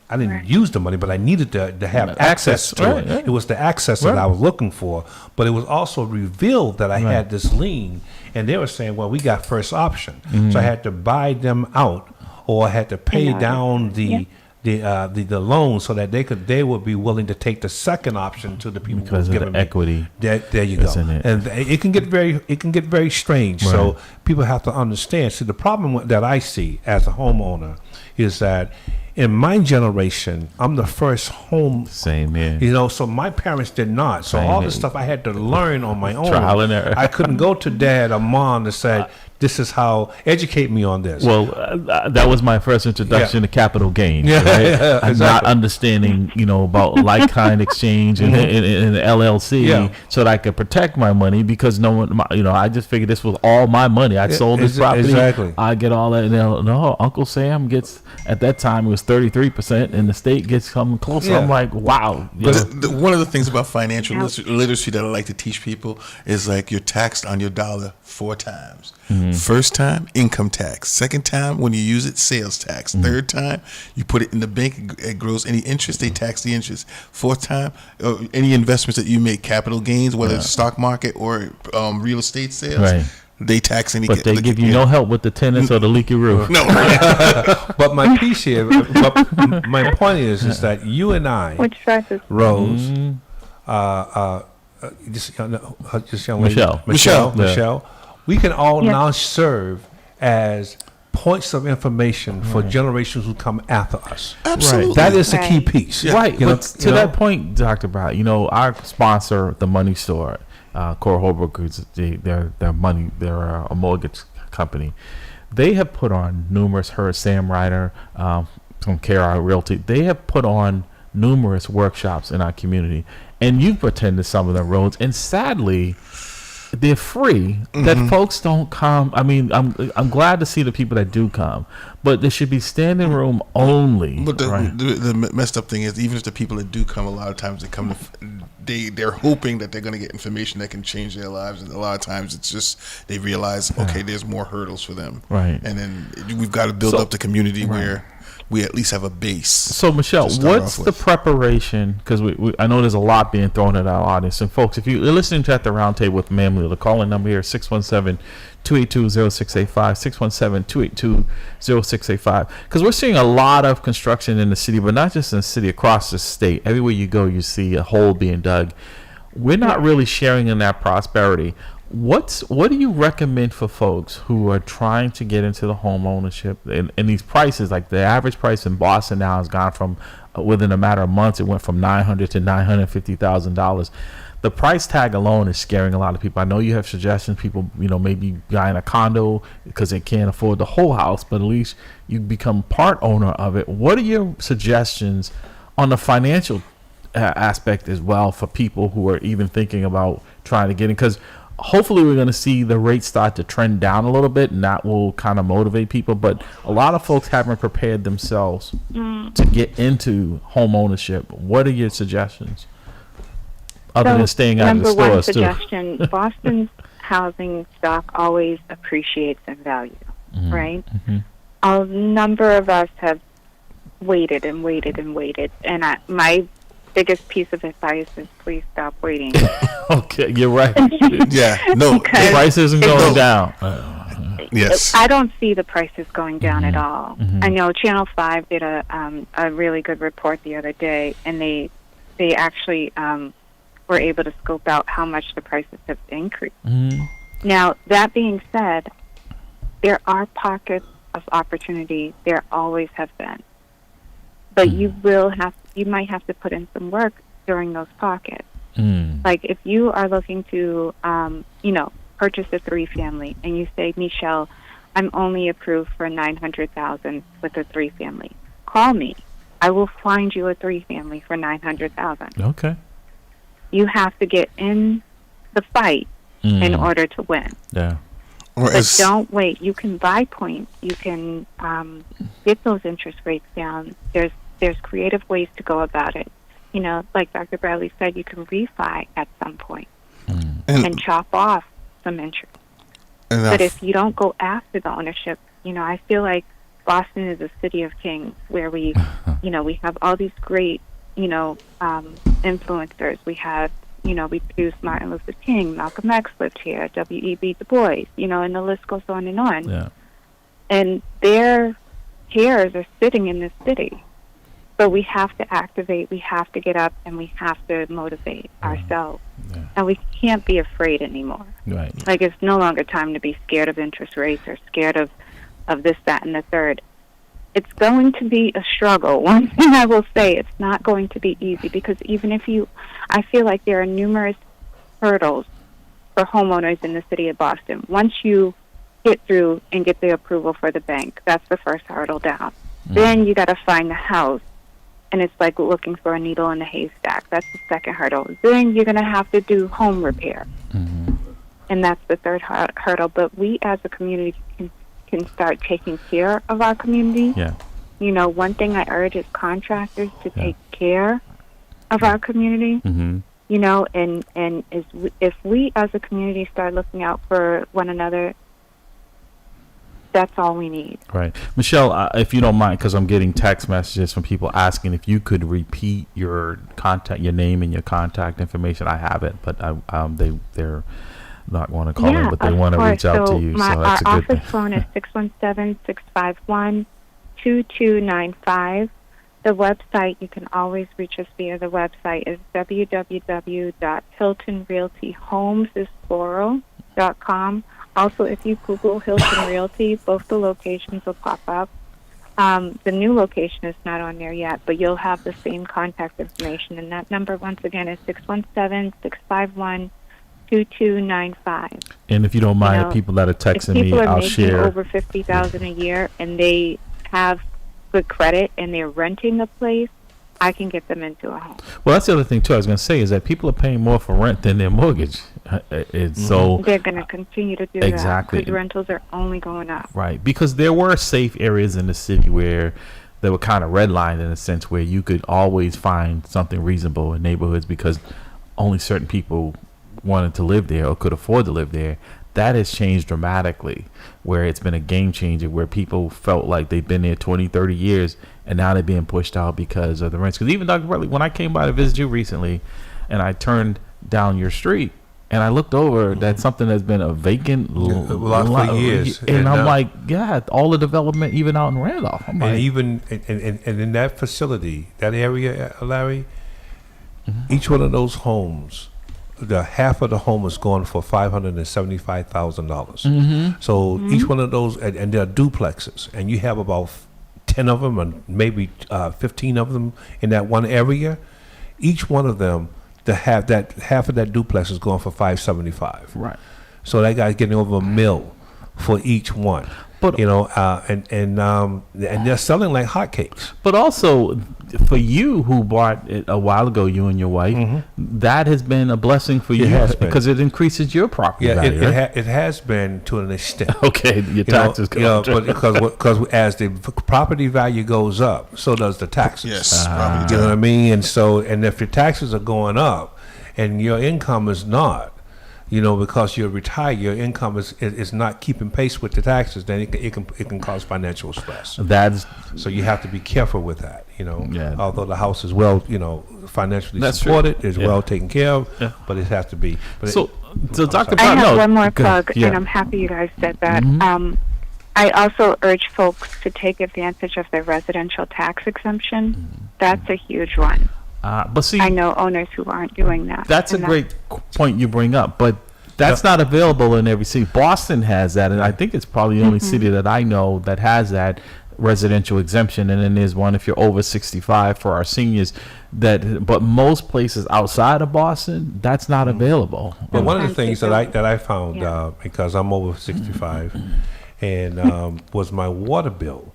I didn't use the money, but I needed to have access to it. It was the access that I was looking for, but it was also revealed that I had this lien, and they were saying, well, we got first option, so I had to buy them out, or I had to pay down the loan so that they would be willing to take the second option to the people because who of giving the equity. There you go. And it can get very strange. So people have to understand. See, the problem that I see as a homeowner is that in my generation, I'm the first home. Same here. So my parents did not. So all this stuff I had to learn on my own. Trial and error. I couldn't go to dad or mom and say, this is how, educate me on this. Well, that was my first introduction to capital gains. Right? I'm not understanding, about like-kind exchange and the LLC, so that I could protect my money, because no one, I just figured this was all my money. I sold this property. Exactly. I get all that. No, Uncle Sam gets, at that time it was 33%, and the state gets something close. I'm like, wow. But one of the things about financial literacy that I like to teach people is, like, you're taxed on your dollar 4 times. First time, income tax. Second time, when you use it, sales tax. Third time, you put it in the bank, it grows any interest, they tax the interest. Fourth time, any investments that you make, capital gains, whether it's stock market or real estate sales, they tax any. But they give you no help with the tenants or the leaky roof. No. But my piece here, my point is that you and I, Rose, this young lady, Michelle, we can all now serve as points of information for generations who come after us. Absolutely. That is the key piece. Right. But to that point, Dr. Brown, our sponsor, the Money Store, Core Holbrook, they're a mortgage company. They have put on numerous, Sam Ryder from KRI Realty, they have put on numerous workshops in our community. And you've attended some of the roads, and sadly, they're free. That folks don't come. I mean, I'm glad to see the people that do come, but there should be standing room only. But the messed up thing is, even if the people that do come, a lot of times they come they're hoping that they're going to get information that can change their lives, and a lot of times it's just they realize, okay, there's more hurdles for them, and then we've got to build up the community where we at least have a base. So, Michelle, what's the preparation? Because I know there's a lot being thrown at our audience. And, folks, if you're listening to At the Round Table with MAMLEO, the call-in number here is 617-282-0685, 617-282-0685. Because we're seeing a lot of construction in the city, but not just in the city, across the state. Everywhere you go, you see a hole being dug. we're not really sharing in that prosperity. What do you recommend for folks who are trying to get into the home ownership and these prices? Like the average price in Boston now has gone from within a matter of months, it went from $900,000 to $950,000. The price tag alone is scaring a lot of people. I know you have suggestions. People, maybe buying a condo because they can't afford the whole house, but at least you become part owner of it. What are your suggestions on the financial aspect as well for people who are even thinking about trying to get in? Because hopefully we're going to see the rates start to trend down a little bit, and that will kind of motivate people. But a lot of folks haven't prepared themselves to get into home ownership. What are your suggestions? Other than staying out of the Number one stores, too. suggestion, Boston's housing stock always appreciates in value, right? Mm-hmm. A number of us have waited and waited and waited, and my biggest piece of advice is please stop waiting. Okay, you're right. Yeah, no. Because The price isn't going down. Yes. I don't see the prices going down at all. I know Channel 5 did a really good report the other day, and they actually were able to scope out how much the prices have increased. Now, that being said, there are pockets of opportunity. There always have been. But you might have to put in some work during those pockets. Like if you are looking to, purchase a 3-family, and you say, Michelle, I'm only approved for $900,000 with a 3-family. Call me. I will find you a 3-family for $900,000. Okay. You have to get in the fight in order to win. Yeah. But don't wait. You can buy points. You can get those interest rates down. There's creative ways to go about it. Like Dr. Bradley said, you can refi at some point and chop off some interest. But if you don't go after the ownership, I feel like Boston is a city of kings where we, we have all these great, influencers. We have, we produced Martin Luther King, Malcolm X lived here, W.E.B. Du Bois, and the list goes on and on. Yeah. And their hairs are sitting in this city. So we have to activate, we have to get up, and we have to motivate ourselves. Yeah. And we can't be afraid anymore. Right. Like, it's no longer time to be scared of interest rates or scared of this, that, and the third. It's going to be a struggle. One thing I will say, it's not going to be easy, because even if I feel like there are numerous hurdles for homeowners in the city of Boston. Once you get through and get the approval for the bank, that's the first hurdle down. Then you got to find the house. And it's like looking for a needle in a haystack. That's the second hurdle. Then you're going to have to do home repair. And that's the third hurdle. But we as a community can start taking care of our community. Yeah. One thing I urge is contractors to take care of our community. And if we as a community start looking out for one another, that's all we need. Right. Michelle, if you don't mind, because I'm getting text messages from people asking if you could repeat your name and your contact information. I have it, but they're not going to call in, but they want to reach out to you. So that's a good thing. Our office phone is 617-651-2295. The website, you can always reach us via the website, is www.hiltonrealtyhomes.com. Also, if you Google Hilton Realty, both the locations will pop up. The new location is not on there yet, but you'll have the same contact information. And that number, once again, is 617-651-2295. And if you don't mind, people that are texting me, I'll share. If people are making over $50,000 a year and they have good credit and they're renting a place, I can get them into a home. Well, that's the other thing, too, I was going to say, is that people are paying more for rent than their mortgage. So they're going to continue to do that because rentals are only going up. Right, because there were safe areas in the city where they were kind of redlined in a sense where you could always find something reasonable in neighborhoods because only certain people wanted to live there or could afford to live there. That has changed dramatically, where it's been a game changer, where people felt like they've been there 20, 30 years, and now they're being pushed out because of the rents. Because even, Dr. Bradley, when I came by to visit you recently, and I turned down your street, and I looked over, that's something that's been a vacant lot for years. And I'm like, yeah, all the development, even out in Randolph. I'm like, and even and in that facility, that area, Larry, each one of those homes the half of the home is going for $575,000. So each one of those, and they're duplexes, and you have about 10 of them, and maybe 15 of them in that one area. Each one of them, half of that duplex is going for $575. Right. So that guy's getting over $1 million for each one. But and they're selling like hotcakes. But also, for you who bought it a while ago, you and your wife, that has been a blessing for you has been. because it increases your property value. It has been to an extent. Okay, your taxes go up. But because as the property value goes up, so does the taxes. Yes, You know what I mean? And if your taxes are going up and your income is not, because you're retired, your income is not keeping pace with the taxes, then it can cause financial stress. So you have to be careful with that. Yeah. Although the house is well, financially That's supported, true. is well taken care of, but it has to be. So Dr. I Brown, have one more good. plug, Yeah. and I'm happy you guys said that. I also urge folks to take advantage of the residential tax exemption. That's a huge one. But see, I know owners who aren't doing that. that's a and great point you bring up, but that's not available in every city. Boston has that, and I think it's probably the only city that I know that has that residential exemption. And then there's one if you're over 65 for our seniors. But most places outside of Boston, that's not available. But one of the things that I found because I'm over 65, and was my water bill.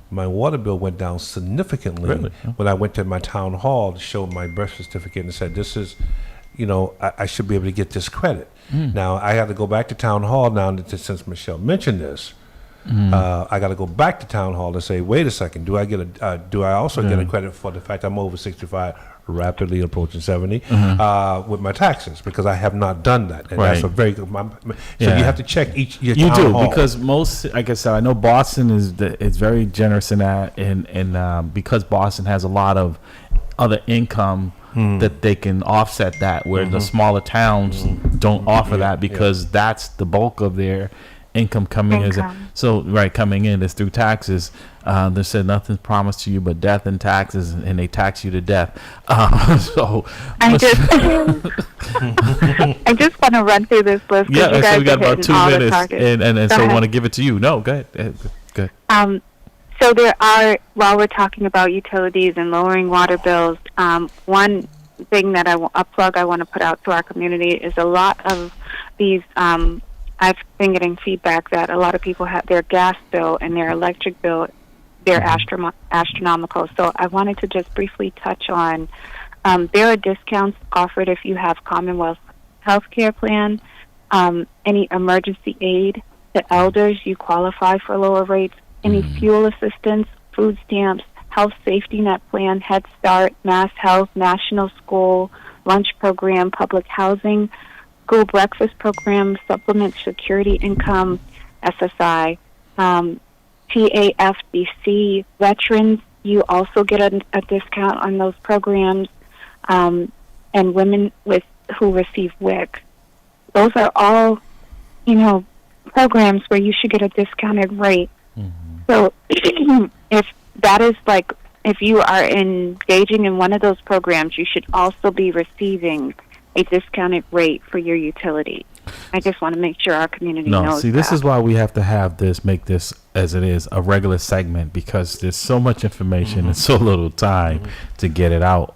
My water bill went down significantly when I went to my town hall to show my birth certificate and said, this is, I should be able to get this credit. Now, I have to go back to town hall now since Michelle mentioned this. I got to go back to town hall to say, wait a second, do I also get a credit for the fact I'm over 65, rapidly approaching 70, with my taxes, because I have not done that. And that's a very good. So you have to check your town hall. Because most, like I said, I know Boston is very generous in that, and because Boston has a lot of other income that they can offset that, where the smaller towns don't offer that because that's the bulk of their income coming in. So coming in is through taxes. They said nothing's promised to you but death and taxes, and they tax you to death. So I just want to run through this list. Yeah, you guys so we got about 2 minutes, and so I ahead. want to give it to you. No, go ahead. Good. So there are, while we're talking about utilities and lowering water bills, one thing that a plug I want to put out to our community is a lot of these. I've been getting feedback that a lot of people have their gas bill and their electric bill, they're astronomical. So I wanted to just briefly touch on, there are discounts offered if you have Commonwealth health care plan, any emergency aid to elders, you qualify for lower rates, any fuel assistance, food stamps, health safety net plan, Head Start, Mass Health, National School, Lunch Program, Public Housing, School Breakfast Program, Supplement Security Income, SSI, TAFDC, Veterans, you also get a discount on those programs, and women who receive WIC. Those are all, programs where you should get a discounted rate. So if that is if you are engaging in one of those programs, you should also be receiving a discounted rate for your utility. I just want to make sure our community knows this that. is why we have to make this as it is a regular segment, because there's so much information and so little time to get it out.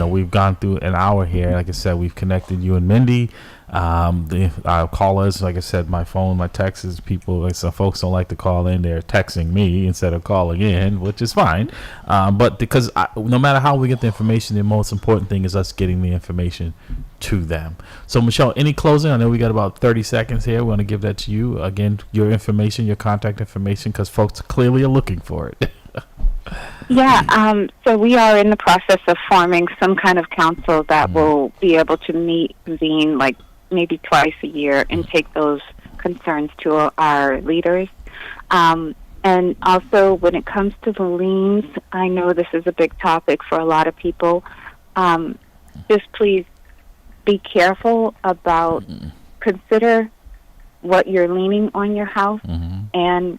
We've gone through an hour here. Like I said, we've connected you and Mindy. Our callers, like I said, my phone, my texts, is people, some folks don't like to call in, they're texting me instead of calling in, which is fine. But because no matter how we get the information, the most important thing is us getting the information to them. So Michelle, any closing? I know we got about 30 seconds here. We want to give that to you. Again, your information, your contact information, because folks clearly are looking for it. Yeah, so we are in the process of forming some kind of council that will be able to convene maybe twice a year and take those concerns to our leaders. And also, when it comes to the liens, I know this is a big topic for a lot of people. Just please be careful about, consider what you're leaning on your house, and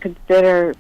consider,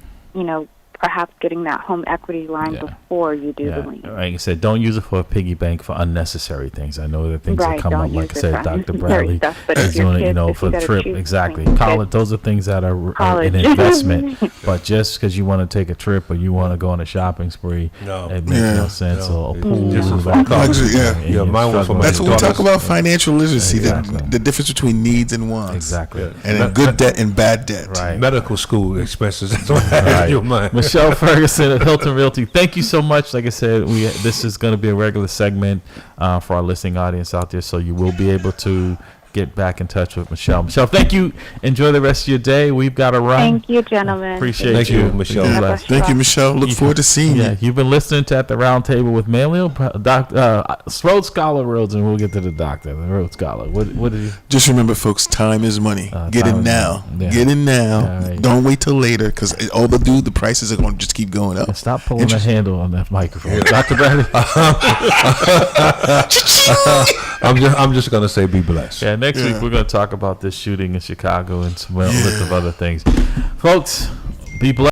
perhaps getting that home equity line Yeah. before you do the lien. Like I said, don't use it for a piggy bank for unnecessary things. I know that things that Right, come don't up, like I use it said, for Dr. unnecessary Bradley stuff, but if is your doing it, kids- if for you the gotta trip. choose Exactly. between College, kids- those are things that are an College. investment. But just because you want to take a trip or you want to go on a shopping spree, No. it makes Yeah. no sense. No. Or a It- pool, just or for that college. kind of Yeah. thing, and Yeah, you're mine was for struggling my That's with when we it. talk about financial literacy, Exactly. the difference between needs and wants. Exactly. And in good debt and bad debt. Right. Medical school expenses. That's what I Right. have in your mind. Michelle Ferguson at Hilton Realty, thank you so much. Like I said, this is going to be a regular segment for our listening audience out there, so you will be able to get back in touch with Michelle. Michelle, thank you. Enjoy the rest of your day. We've got to run. Thank you, gentlemen. Appreciate Thank you, Michelle. Be God blessed. bless. Thank you, Michelle. Look forward to seeing Yeah, you. you've been listening to At the Round Table with MAMLEO, Rhodes Scholar Rhodes, and we'll get to the doctor, the Rhodes Scholar. What did you? Just remember, folks, time is money. Get time in is now. money. Yeah. Get in now. All right. Don't wait till later because the prices are going to just keep going up. Stop pulling the handle on that microphone, Dr. Bradley. I'm just gonna say be blessed. Yeah, next week we're going to talk about this shooting in Chicago and some list of other things. Folks, be blessed.